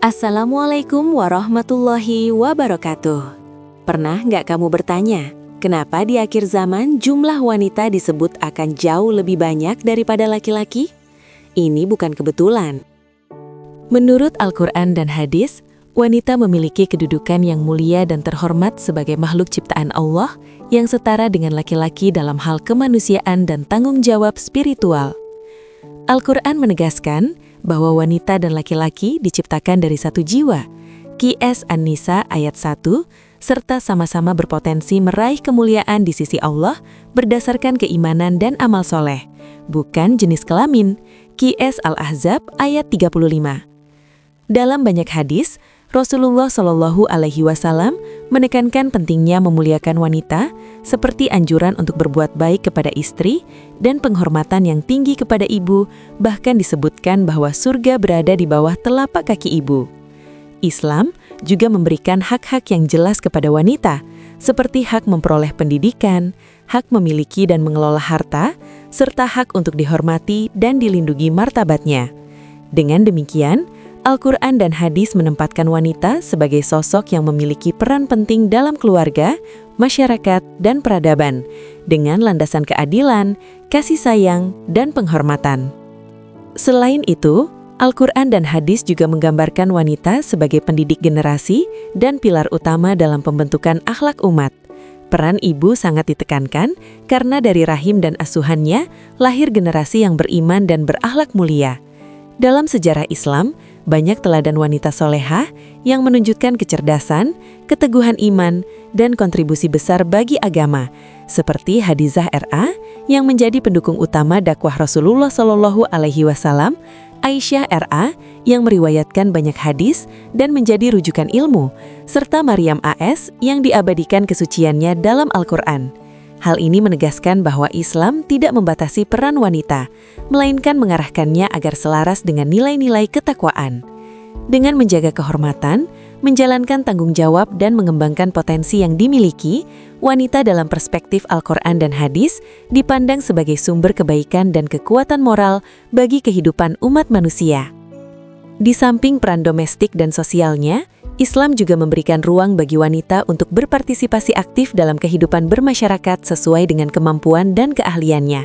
Assalamualaikum warahmatullahi wabarakatuh. Pernah nggak kamu bertanya, kenapa di akhir zaman jumlah wanita disebut akan jauh lebih banyak daripada laki-laki? Ini bukan kebetulan. Menurut Al-Quran dan hadis, wanita memiliki kedudukan yang mulia dan terhormat sebagai makhluk ciptaan Allah yang setara dengan laki-laki dalam hal kemanusiaan dan tanggung jawab spiritual. Al-Quran menegaskan bahwa wanita dan laki-laki diciptakan dari satu jiwa, Qs An-Nisa ayat 1, serta sama-sama berpotensi meraih kemuliaan di sisi Allah berdasarkan keimanan dan amal soleh, bukan jenis kelamin, Qs Al-Ahzab ayat 35. Dalam banyak hadis, Rasulullah Shallallahu Alaihi Wasallam menekankan pentingnya memuliakan wanita, seperti anjuran untuk berbuat baik kepada istri dan penghormatan yang tinggi kepada ibu, bahkan disebutkan bahwa surga berada di bawah telapak kaki ibu. Islam juga memberikan hak-hak yang jelas kepada wanita, seperti hak memperoleh pendidikan, hak memiliki dan mengelola harta, serta hak untuk dihormati dan dilindungi martabatnya. Dengan demikian, Al-Quran dan hadis menempatkan wanita sebagai sosok yang memiliki peran penting dalam keluarga, masyarakat, dan peradaban, dengan landasan keadilan, kasih sayang, dan penghormatan. Selain itu, Al-Quran dan hadis juga menggambarkan wanita sebagai pendidik generasi dan pilar utama dalam pembentukan akhlak umat. Peran ibu sangat ditekankan karena dari rahim dan asuhannya lahir generasi yang beriman dan berakhlak mulia. Dalam sejarah Islam, banyak teladan wanita solehah yang menunjukkan kecerdasan, keteguhan iman, dan kontribusi besar bagi agama, seperti Hadizah R.A. yang menjadi pendukung utama dakwah Rasulullah Shallallahu Alaihi Wasallam, Aisyah R.A. yang meriwayatkan banyak hadis dan menjadi rujukan ilmu, serta Maryam A.S. yang diabadikan kesuciannya dalam Al-Quran. Hal ini menegaskan bahwa Islam tidak membatasi peran wanita, melainkan mengarahkannya agar selaras dengan nilai-nilai ketakwaan. Dengan menjaga kehormatan, menjalankan tanggung jawab dan mengembangkan potensi yang dimiliki, wanita dalam perspektif Al-Quran dan hadis dipandang sebagai sumber kebaikan dan kekuatan moral bagi kehidupan umat manusia. Di samping peran domestik dan sosialnya, Islam juga memberikan ruang bagi wanita untuk berpartisipasi aktif dalam kehidupan bermasyarakat sesuai dengan kemampuan dan keahliannya.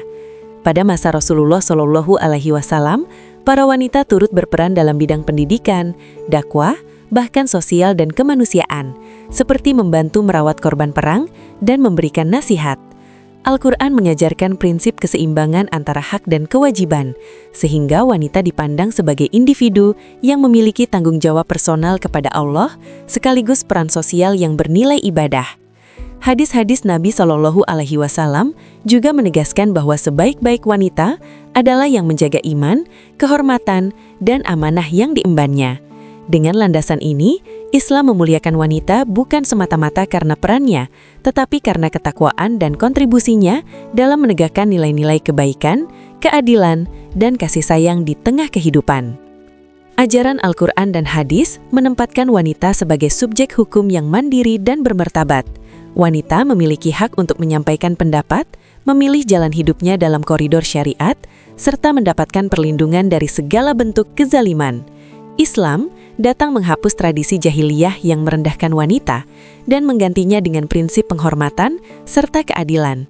Pada masa Rasulullah Shallallahu Alaihi Wasallam, para wanita turut berperan dalam bidang pendidikan, dakwah, bahkan sosial dan kemanusiaan, seperti membantu merawat korban perang dan memberikan nasihat. Al-Quran mengajarkan prinsip keseimbangan antara hak dan kewajiban, sehingga wanita dipandang sebagai individu yang memiliki tanggung jawab personal kepada Allah, sekaligus peran sosial yang bernilai ibadah. Hadis-hadis Nabi Shallallahu Alaihi Wasallam juga menegaskan bahwa sebaik-baik wanita adalah yang menjaga iman, kehormatan, dan amanah yang diembannya. Dengan landasan ini, Islam memuliakan wanita bukan semata-mata karena perannya, tetapi karena ketakwaan dan kontribusinya dalam menegakkan nilai-nilai kebaikan, keadilan, dan kasih sayang di tengah kehidupan. Ajaran Al-Quran dan hadis menempatkan wanita sebagai subjek hukum yang mandiri dan bermartabat. Wanita memiliki hak untuk menyampaikan pendapat, memilih jalan hidupnya dalam koridor syariat, serta mendapatkan perlindungan dari segala bentuk kezaliman. Islam datang menghapus tradisi jahiliyah yang merendahkan wanita dan menggantinya dengan prinsip penghormatan serta keadilan.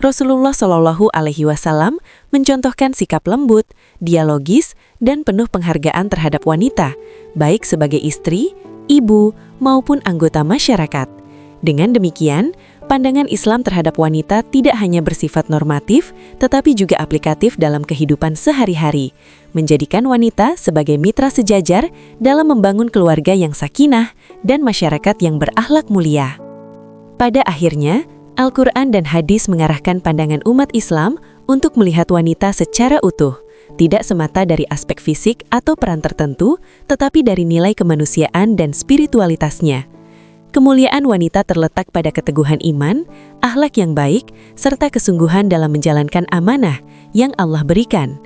Rasulullah Shallallahu Alaihi Wasallam mencontohkan sikap lembut, dialogis, dan penuh penghargaan terhadap wanita, baik sebagai istri, ibu, maupun anggota masyarakat. Dengan demikian, pandangan Islam terhadap wanita tidak hanya bersifat normatif, tetapi juga aplikatif dalam kehidupan sehari-hari, menjadikan wanita sebagai mitra sejajar dalam membangun keluarga yang sakinah dan masyarakat yang berakhlak mulia. Pada akhirnya, Al-Quran dan hadis mengarahkan pandangan umat Islam untuk melihat wanita secara utuh, tidak semata dari aspek fisik atau peran tertentu, tetapi dari nilai kemanusiaan dan spiritualitasnya. Kemuliaan wanita terletak pada keteguhan iman, akhlak yang baik, serta kesungguhan dalam menjalankan amanah yang Allah berikan.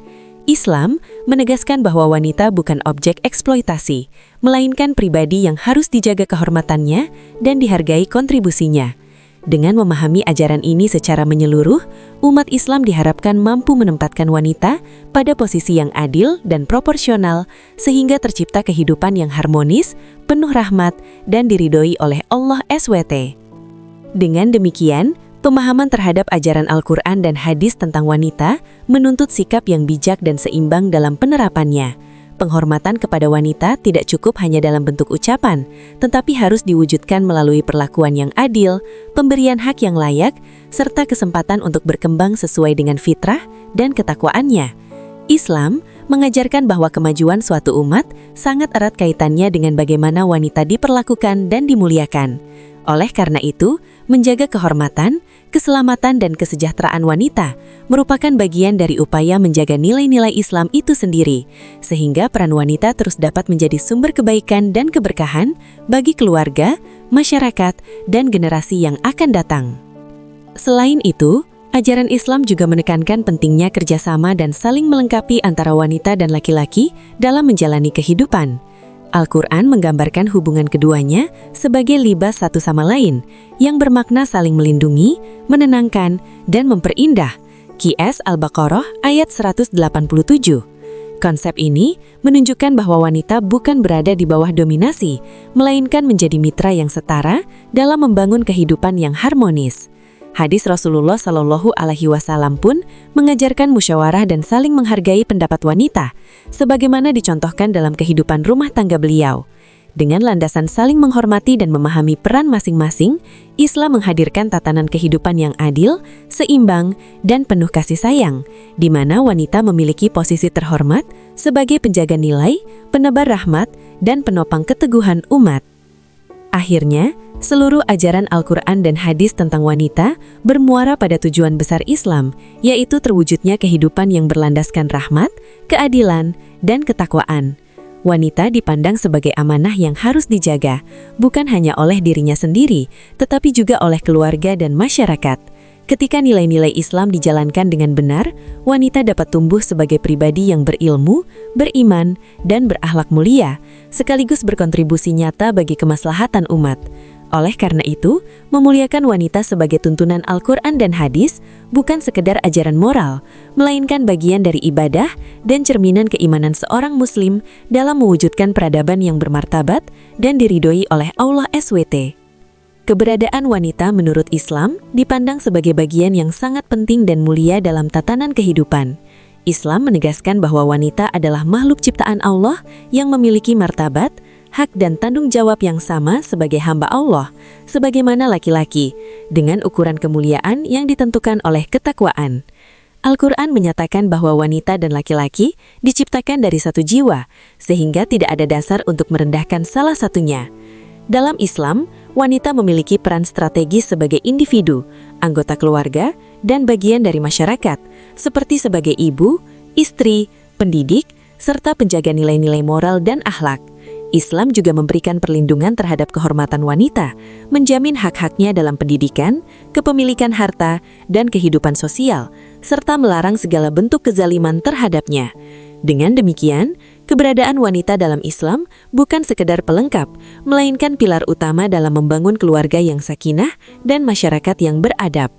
Islam menegaskan bahwa wanita bukan objek eksploitasi, melainkan pribadi yang harus dijaga kehormatannya dan dihargai kontribusinya. Dengan memahami ajaran ini secara menyeluruh, umat Islam diharapkan mampu menempatkan wanita pada posisi yang adil dan proporsional sehingga tercipta kehidupan yang harmonis, penuh rahmat, dan diridhoi oleh Allah SWT. Dengan demikian, pemahaman terhadap ajaran Al-Quran dan hadis tentang wanita menuntut sikap yang bijak dan seimbang dalam penerapannya. Penghormatan kepada wanita tidak cukup hanya dalam bentuk ucapan, tetapi harus diwujudkan melalui perlakuan yang adil, pemberian hak yang layak, serta kesempatan untuk berkembang sesuai dengan fitrah dan ketakwaannya. Islam mengajarkan bahwa kemajuan suatu umat sangat erat kaitannya dengan bagaimana wanita diperlakukan dan dimuliakan. Oleh karena itu, menjaga kehormatan, keselamatan dan kesejahteraan wanita merupakan bagian dari upaya menjaga nilai-nilai Islam itu sendiri, sehingga peran wanita terus dapat menjadi sumber kebaikan dan keberkahan bagi keluarga, masyarakat, dan generasi yang akan datang. Selain itu, ajaran Islam juga menekankan pentingnya kerjasama dan saling melengkapi antara wanita dan laki-laki dalam menjalani kehidupan. Al-Quran menggambarkan hubungan keduanya sebagai libas satu sama lain, yang bermakna saling melindungi, menenangkan, dan memperindah. QS Al-Baqarah ayat 187. Konsep ini menunjukkan bahwa wanita bukan berada di bawah dominasi, melainkan menjadi mitra yang setara dalam membangun kehidupan yang harmonis. Hadis Rasulullah Shallallahu Alaihi Wasallam pun mengajarkan musyawarah dan saling menghargai pendapat wanita, sebagaimana dicontohkan dalam kehidupan rumah tangga beliau. Dengan landasan saling menghormati dan memahami peran masing-masing, Islam menghadirkan tatanan kehidupan yang adil, seimbang, dan penuh kasih sayang, di mana wanita memiliki posisi terhormat sebagai penjaga nilai, penebar rahmat, dan penopang keteguhan umat. Akhirnya, seluruh ajaran Al-Quran dan hadis tentang wanita bermuara pada tujuan besar Islam, yaitu terwujudnya kehidupan yang berlandaskan rahmat, keadilan, dan ketakwaan. Wanita dipandang sebagai amanah yang harus dijaga, bukan hanya oleh dirinya sendiri, tetapi juga oleh keluarga dan masyarakat. Ketika nilai-nilai Islam dijalankan dengan benar, wanita dapat tumbuh sebagai pribadi yang berilmu, beriman, dan berakhlak mulia, sekaligus berkontribusi nyata bagi kemaslahatan umat. Oleh karena itu, memuliakan wanita sebagai tuntunan Al-Quran dan hadis bukan sekedar ajaran moral, melainkan bagian dari ibadah dan cerminan keimanan seorang muslim dalam mewujudkan peradaban yang bermartabat dan diridhoi oleh Allah SWT. Keberadaan wanita menurut Islam dipandang sebagai bagian yang sangat penting dan mulia dalam tatanan kehidupan. Islam menegaskan bahwa wanita adalah makhluk ciptaan Allah yang memiliki martabat, hak dan tanggung jawab yang sama sebagai hamba Allah, sebagaimana laki-laki, dengan ukuran kemuliaan yang ditentukan oleh ketakwaan. Al-Quran menyatakan bahwa wanita dan laki-laki diciptakan dari satu jiwa, sehingga tidak ada dasar untuk merendahkan salah satunya. Dalam Islam, wanita memiliki peran strategis sebagai individu, anggota keluarga, dan bagian dari masyarakat, seperti sebagai ibu, istri, pendidik, serta penjaga nilai-nilai moral dan akhlak. Islam juga memberikan perlindungan terhadap kehormatan wanita, menjamin hak-haknya dalam pendidikan, kepemilikan harta, dan kehidupan sosial, serta melarang segala bentuk kezaliman terhadapnya. Dengan demikian, keberadaan wanita dalam Islam bukan sekedar pelengkap, melainkan pilar utama dalam membangun keluarga yang sakinah dan masyarakat yang beradab.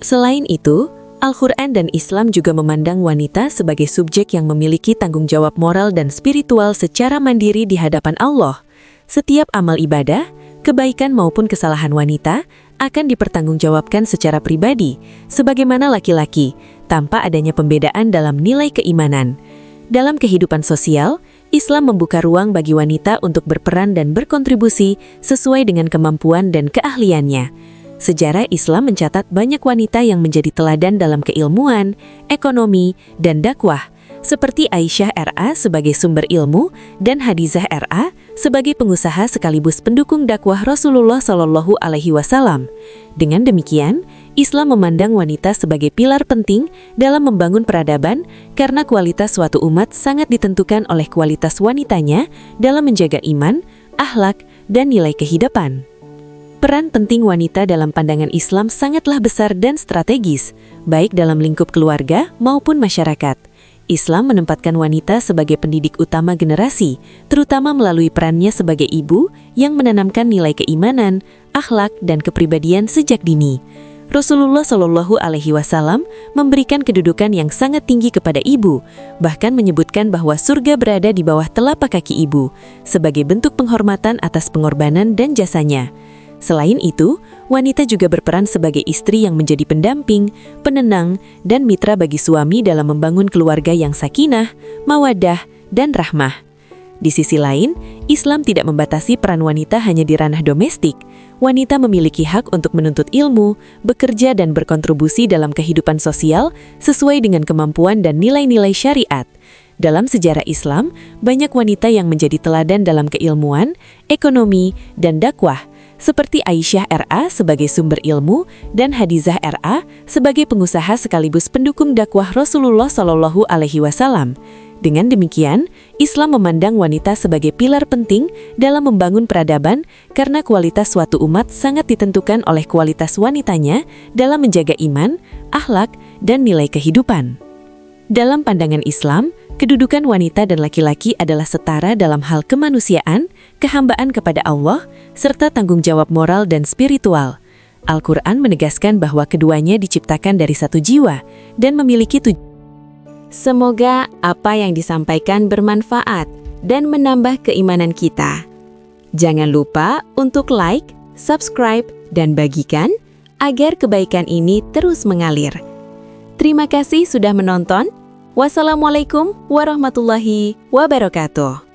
Selain itu, Al-Quran dan Islam juga memandang wanita sebagai subjek yang memiliki tanggung jawab moral dan spiritual secara mandiri di hadapan Allah. Setiap amal ibadah, kebaikan maupun kesalahan wanita akan dipertanggungjawabkan secara pribadi, sebagaimana laki-laki, tanpa adanya pembedaan dalam nilai keimanan. Dalam kehidupan sosial, Islam membuka ruang bagi wanita untuk berperan dan berkontribusi sesuai dengan kemampuan dan keahliannya. Sejarah Islam mencatat banyak wanita yang menjadi teladan dalam keilmuan, ekonomi, dan dakwah, seperti Aisyah R.A. sebagai sumber ilmu dan Hadizah R.A. sebagai pengusaha sekaligus pendukung dakwah Rasulullah Shallallahu Alaihi Wasallam. Dengan demikian, Islam memandang wanita sebagai pilar penting dalam membangun peradaban karena kualitas suatu umat sangat ditentukan oleh kualitas wanitanya dalam menjaga iman, akhlak, dan nilai kehidupan. Peran penting wanita dalam pandangan Islam sangatlah besar dan strategis, baik dalam lingkup keluarga maupun masyarakat. Islam menempatkan wanita sebagai pendidik utama generasi, terutama melalui perannya sebagai ibu yang menanamkan nilai keimanan, akhlak, dan kepribadian sejak dini. Rasulullah Shallallahu Alaihi Wasallam memberikan kedudukan yang sangat tinggi kepada ibu, bahkan menyebutkan bahwa surga berada di bawah telapak kaki ibu, sebagai bentuk penghormatan atas pengorbanan dan jasanya. Selain itu, wanita juga berperan sebagai istri yang menjadi pendamping, penenang, dan mitra bagi suami dalam membangun keluarga yang sakinah, mawaddah, dan rahmah. Di sisi lain, Islam tidak membatasi peran wanita hanya di ranah domestik. Wanita memiliki hak untuk menuntut ilmu, bekerja, dan berkontribusi dalam kehidupan sosial sesuai dengan kemampuan dan nilai-nilai syariat. Dalam sejarah Islam, banyak wanita yang menjadi teladan dalam keilmuan, ekonomi, dan dakwah, seperti Aisyah R.A. sebagai sumber ilmu dan Hadizah R.A. sebagai pengusaha sekaligus pendukung dakwah Rasulullah Shallallahu Alaihi Wasallam. Dengan demikian, Islam memandang wanita sebagai pilar penting dalam membangun peradaban karena kualitas suatu umat sangat ditentukan oleh kualitas wanitanya dalam menjaga iman, akhlak, dan nilai kehidupan. Dalam pandangan Islam, kedudukan wanita dan laki-laki adalah setara dalam hal kemanusiaan, kehambaan kepada Allah, serta tanggung jawab moral dan spiritual. Al-Quran menegaskan bahwa keduanya diciptakan dari satu jiwa dan memiliki tujuan. Semoga apa yang disampaikan bermanfaat dan menambah keimanan kita. Jangan lupa untuk like, subscribe, dan bagikan agar kebaikan ini terus mengalir. Terima kasih sudah menonton. Wassalamualaikum warahmatullahi wabarakatuh.